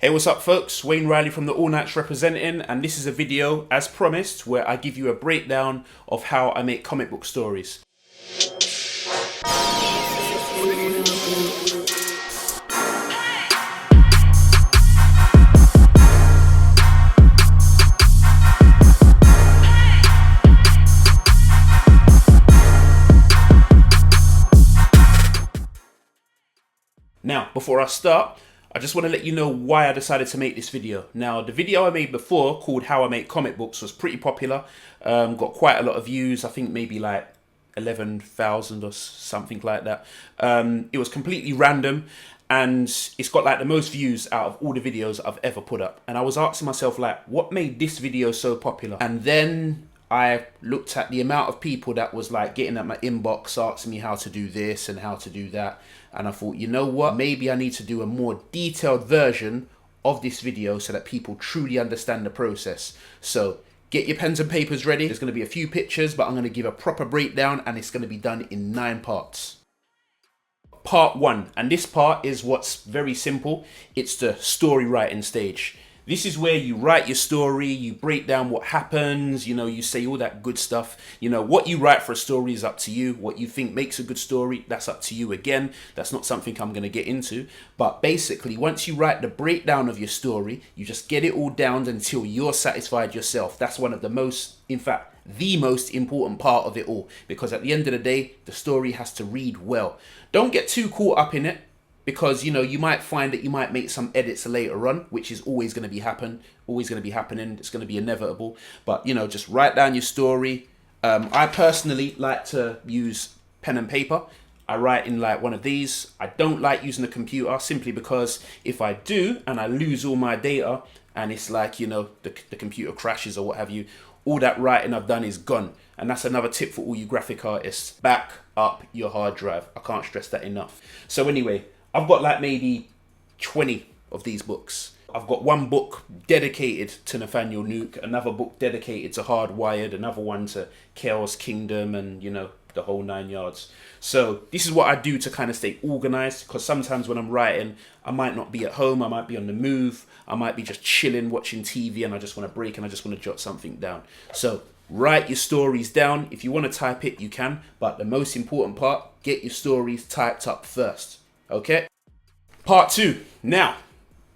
Hey, what's up folks? Wayne Riley from the All Knightz representing, and this is a video, as promised, where I give you a breakdown of how I make comic book stories. Now, before I start, I just want to let you know why I decided to make this video. Now, the video I made before called How I Make Comic Books was pretty popular, got quite a lot of views, I think maybe like 11,000 or something like that. It was completely random and it's got like the most views out of all the videos I've ever put up. And I was asking myself like, what made this video so popular? And then I looked at the amount of people that was like getting at my inbox asking me how to do this and how to do that, and I thought, you know what, maybe I need to do a more detailed version of this video so that people truly understand the process. So get your pens and papers ready. There's going to be a few pictures, but I'm going to give a proper breakdown and it's going to be done in 9 parts. Part 1, and this part is what's very simple. It's the story writing stage. This is where you write your story, you break down what happens, you say all that good stuff. What you write for a story is up to you. What you think makes a good story, that's up to you again. That's not something I'm going to get into. But basically, once you write the breakdown of your story, you just get it all down until you're satisfied yourself. That's one of the most, in fact, the most important part of it all. Because at the end of the day, the story has to read well. Don't get too caught up in it. Because, you might find that you might make some edits later on, which is always going to be happening. It's going to be inevitable. But, just write down your story. I personally like to use pen and paper. I write in like one of these. I don't like using a computer simply because if I do and I lose all my data and it's like, the computer crashes or what have you, all that writing I've done is gone. And that's another tip for all you graphic artists. Back up your hard drive. I can't stress that enough. So anyway, I've got like maybe 20 of these books. I've got one book dedicated to Nathaniel Nuke, another book dedicated to Hardwired, another one to Chaos Kingdom and, the whole 9 yards. So this is what I do to kind of stay organized, because sometimes when I'm writing, I might not be at home, I might be on the move, I might be just chilling, watching TV, and I just want to break and I just want to jot something down. So write your stories down. If you want to type it, you can. But the most important part, get your stories typed up first. Okay? Part 2. Now,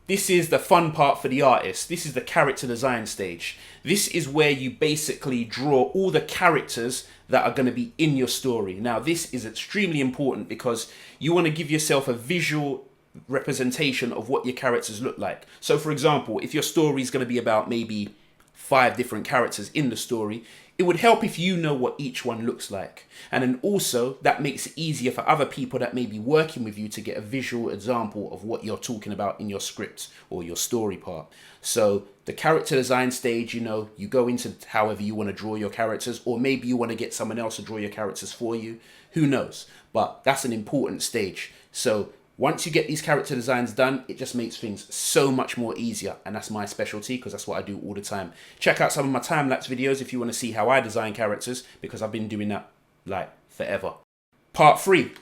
this is the fun part for the artist. This is the character design stage. This is where you basically draw all the characters that are going to be in your story. Now, this is extremely important because you want to give yourself a visual representation of what your characters look like. So, for example, if your story is going to be about maybe 5 different characters in the story, it would help if you know what each one looks like. And then also, that makes it easier for other people that may be working with you to get a visual example of what you're talking about in your script or your story part. So the character design stage, you go into however you want to draw your characters, or maybe you want to get someone else to draw your characters for you. Who knows? But that's an important stage. So once you get these character designs done, it just makes things so much more easier. And that's my specialty because that's what I do all the time. Check out some of my time-lapse videos if you want to see how I design characters, because I've been doing that like forever. Part 3.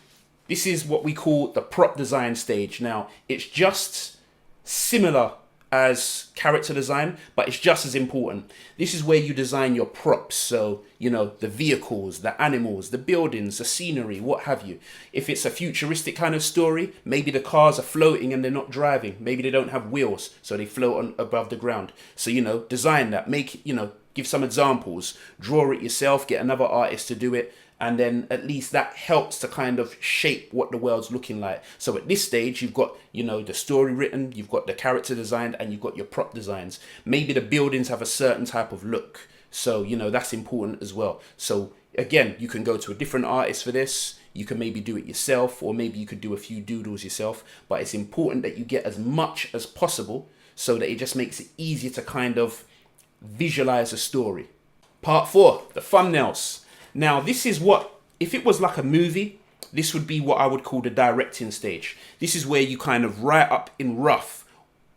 This is what we call the prop design stage. Now, it's just similar as character design, but it's just as important. This is where you design your props. So, the vehicles, the animals, the buildings, the scenery, what have you. If it's a futuristic kind of story, maybe the cars are floating and they're not driving. Maybe they don't have wheels, so they float on above the ground. So, design that, give some examples, draw it yourself, get another artist to do it. And then at least that helps to kind of shape what the world's looking like. So at this stage, you've got, the story written, you've got the character designed, and you've got your prop designs. Maybe the buildings have a certain type of look. So, that's important as well. So again, you can go to a different artist for this. You can maybe do it yourself, or maybe you could do a few doodles yourself. But it's important that you get as much as possible so that it just makes it easier to kind of visualize a story. Part 4, the thumbnails. Now, this is what, if it was like a movie, this would be what I would call the directing stage. This is where you kind of write up in rough,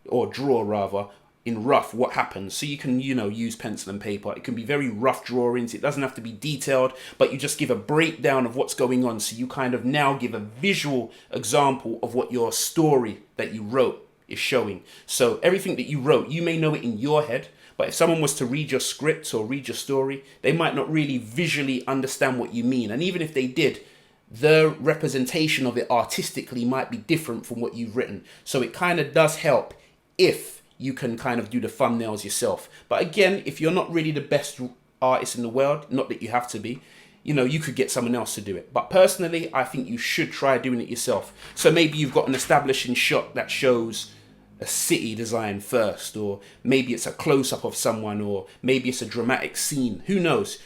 or draw rather, in rough what happens. So you can, use pencil and paper. It can be very rough drawings. It doesn't have to be detailed, but you just give a breakdown of what's going on. So you kind of now give a visual example of what your story that you wrote is showing. So everything that you wrote, you may know it in your head, but if someone was to read your script or read your story, they might not really visually understand what you mean. And even if they did, the representation of it artistically might be different from what you've written. So it kind of does help if you can kind of do the thumbnails yourself. But again, if you're not really the best artist in the world, not that you have to be, you know, you could get someone else to do it. But personally, I think you should try doing it yourself. So maybe you've got an establishing shot that shows a city design first, or maybe it's a close-up of someone, or maybe it's a dramatic scene. Who knows?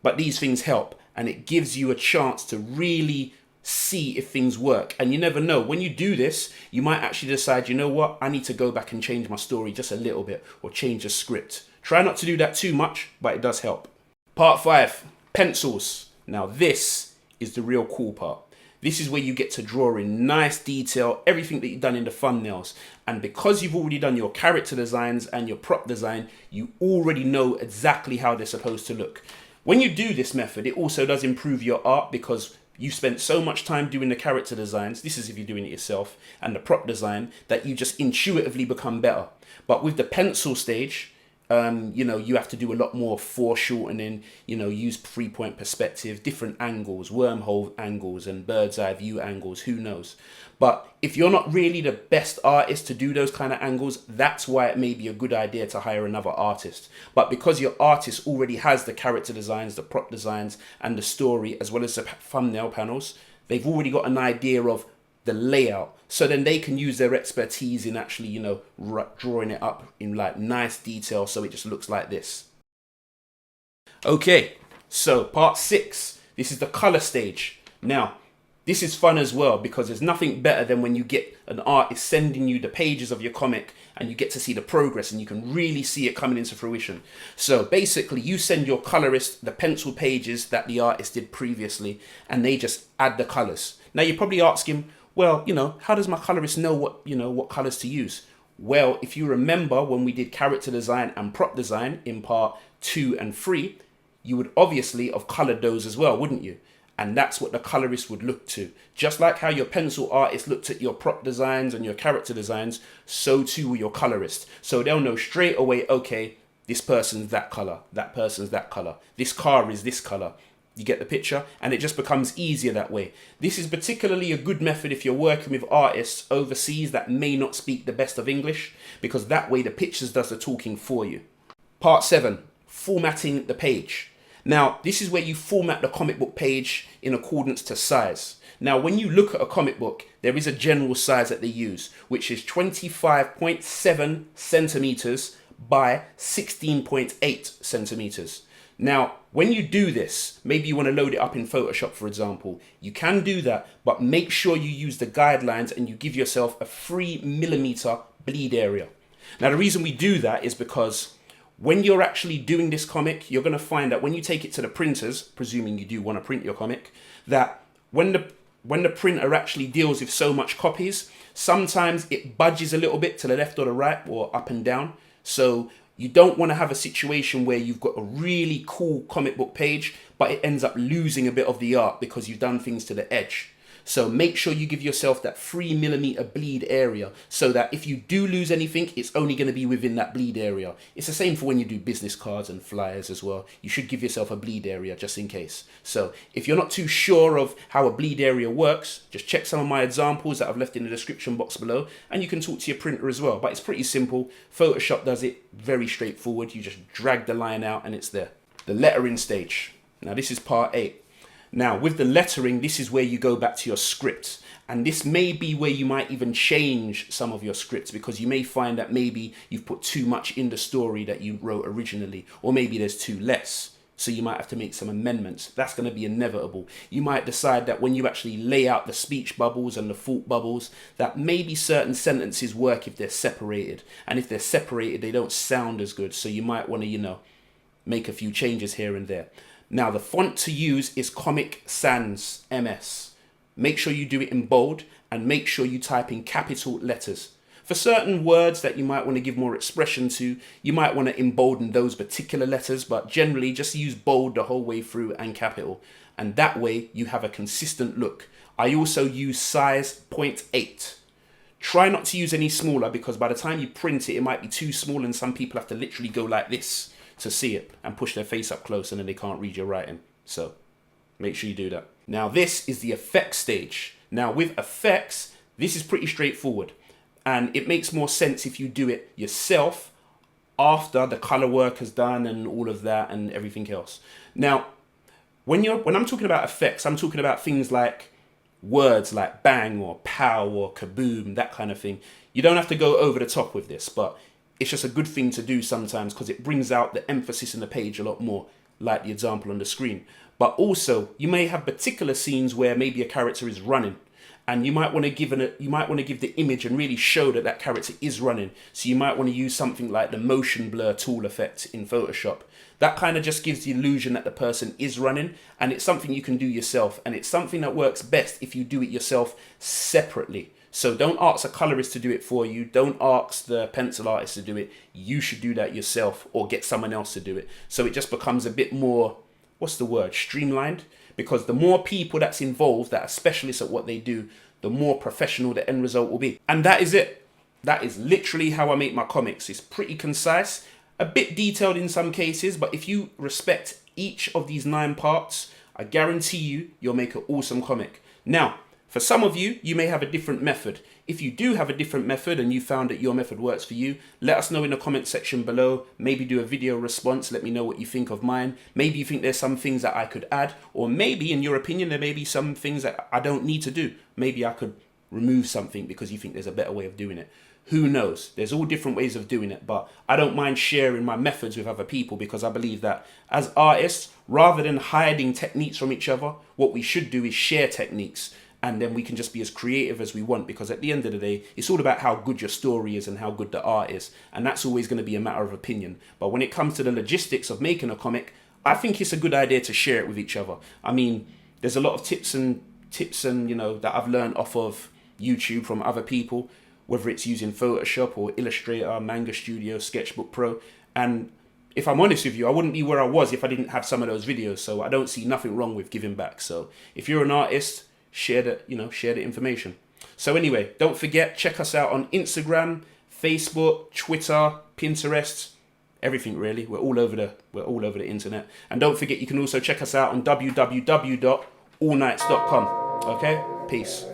But these things help, and it gives you a chance to really see if things work. And you never know, when you do this, you might actually decide, you know what, I need to go back and change my story just a little bit, or change the script. Try not to do that too much, but it does help. Part 5, pencils. Now this is the real cool part. This is where you get to draw in nice detail, everything that you've done in the thumbnails. And because you've already done your character designs and your prop design, you already know exactly how they're supposed to look. When you do this method, it also does improve your art because you spent so much time doing the character designs, this is if you're doing it yourself, and the prop design, that you just intuitively become better. But with the pencil stage, you know, you have to do a lot more foreshortening, you know, use 3-point perspective, different angles, wormhole angles and bird's eye view angles, who knows. But if you're not really the best artist to do those kind of angles, that's why it may be a good idea to hire another artist. But because your artist already has the character designs, the prop designs and the story, as well as the thumbnail panels, they've already got an idea of the layout, so then they can use their expertise in actually, you know, drawing it up in like nice detail so it just looks like this. Okay, so part 6, this is the color stage. Now this is fun as well because there's nothing better than when you get an artist sending you the pages of your comic and you get to see the progress and you can really see it coming into fruition. So basically you send your colorist the pencil pages that the artist did previously and they just add the colors. Now you're probably asking, well, you know, how does my colorist know what colors to use? Well, if you remember when we did character design and prop design in part 2 and 3, you would obviously have colored those as well, wouldn't you? And that's what the colorist would look to. Just like how your pencil artist looked at your prop designs and your character designs, so too will your colorist. So they'll know straight away, okay, this person's that color, that person's that color, this car is this color. You get the picture? And it just becomes easier that way. This is particularly a good method if you're working with artists overseas that may not speak the best of English, because that way the pictures does the talking for you. Part 7, formatting the page. Now, this is where you format the comic book page in accordance to size. Now, when you look at a comic book, there is a general size that they use, which is 25.7 centimeters by 16.8 centimeters. Now, when you do this, maybe you want to load it up in Photoshop, for example, you can do that, but make sure you use the guidelines and you give yourself a 3mm bleed area. Now, the reason we do that is because when you're actually doing this comic, you're going to find that when you take it to the printers, presuming you do want to print your comic, that when the printer actually deals with so much copies, sometimes it budges a little bit to the left or the right or up and down. So you don't want to have a situation where you've got a really cool comic book page, but it ends up losing a bit of the art because you've done things to the edge. So make sure you give yourself that 3mm bleed area so that if you do lose anything, it's only going to be within that bleed area. It's the same for when you do business cards and flyers as well. You should give yourself a bleed area just in case. So if you're not too sure of how a bleed area works, just check some of my examples that I've left in the description box below, and you can talk to your printer as well. But it's pretty simple. Photoshop does it very straightforward. You just drag the line out and it's there. The lettering stage. Now this is part 8. Now, with the lettering, this is where you go back to your script. And this may be where you might even change some of your scripts because you may find that maybe you've put too much in the story that you wrote originally, or maybe there's too less. So you might have to make some amendments. That's going to be inevitable. You might decide that when you actually lay out the speech bubbles and the thought bubbles, that maybe certain sentences work if they're separated. And if they're separated, they don't sound as good. So you might want to, make a few changes here and there. Now, the font to use is Comic Sans MS. Make sure you do it in bold and make sure you type in capital letters. For certain words that you might want to give more expression to, you might want to embolden those particular letters, but generally just use bold the whole way through and capital. And that way you have a consistent look. I also use size 0.8. Try not to use any smaller, because by the time you print it, it might be too small and some people have to literally go like this to see it and push their face up close and then they can't read your writing. So make sure you do that. Now this is the effects stage. Now with effects, this is pretty straightforward and it makes more sense if you do it yourself after the color work is done and all of that and everything else. Now, when I'm talking about effects, I'm talking about things like words like bang or pow or kaboom, that kind of thing. You don't have to go over the top with this, but it's just a good thing to do sometimes because it brings out the emphasis in the page a lot more, like the example on the screen. But also, you may have particular scenes where maybe a character is running, and you might want to give the image and really show that that character is running. So you might want to use something like the motion blur tool effect in Photoshop. That kind of just gives the illusion that the person is running, and it's something you can do yourself, and it's something that works best if you do it yourself separately. So don't ask a colorist to do it for you. Don't ask the pencil artist to do it. You should do that yourself or get someone else to do it. So it just becomes a bit more, what's the word, streamlined? Because the more people that's involved that are specialists at what they do, the more professional the end result will be. And that is it. That is literally how I make my comics. It's pretty concise, a bit detailed in some cases, but if you respect each of these 9 parts, I guarantee you, you'll make an awesome comic. Now, for some of you, you may have a different method. If you do have a different method and you found that your method works for you, let us know in the comment section below. Maybe do a video response. Let me know what you think of mine. Maybe you think there's some things that I could add, or maybe in your opinion, there may be some things that I don't need to do. Maybe I could remove something because you think there's a better way of doing it. Who knows? There's all different ways of doing it, but I don't mind sharing my methods with other people because I believe that as artists, rather than hiding techniques from each other, what we should do is share techniques. And then we can just be as creative as we want, because at the end of the day, it's all about how good your story is and how good the art is. And that's always going to be a matter of opinion. But when it comes to the logistics of making a comic, I think it's a good idea to share it with each other. I mean, there's a lot of tips and that I've learned off of YouTube from other people, whether it's using Photoshop or Illustrator, Manga Studio, Sketchbook Pro. And if I'm honest with you, I wouldn't be where I was if I didn't have some of those videos. So I don't see nothing wrong with giving back. So if you're an artist, share the information. So anyway, don't forget, check us out on Instagram, Facebook, Twitter, Pinterest, everything really. We're all over the internet. And don't forget, you can also check us out on www.allknightz.com. Okay? Peace.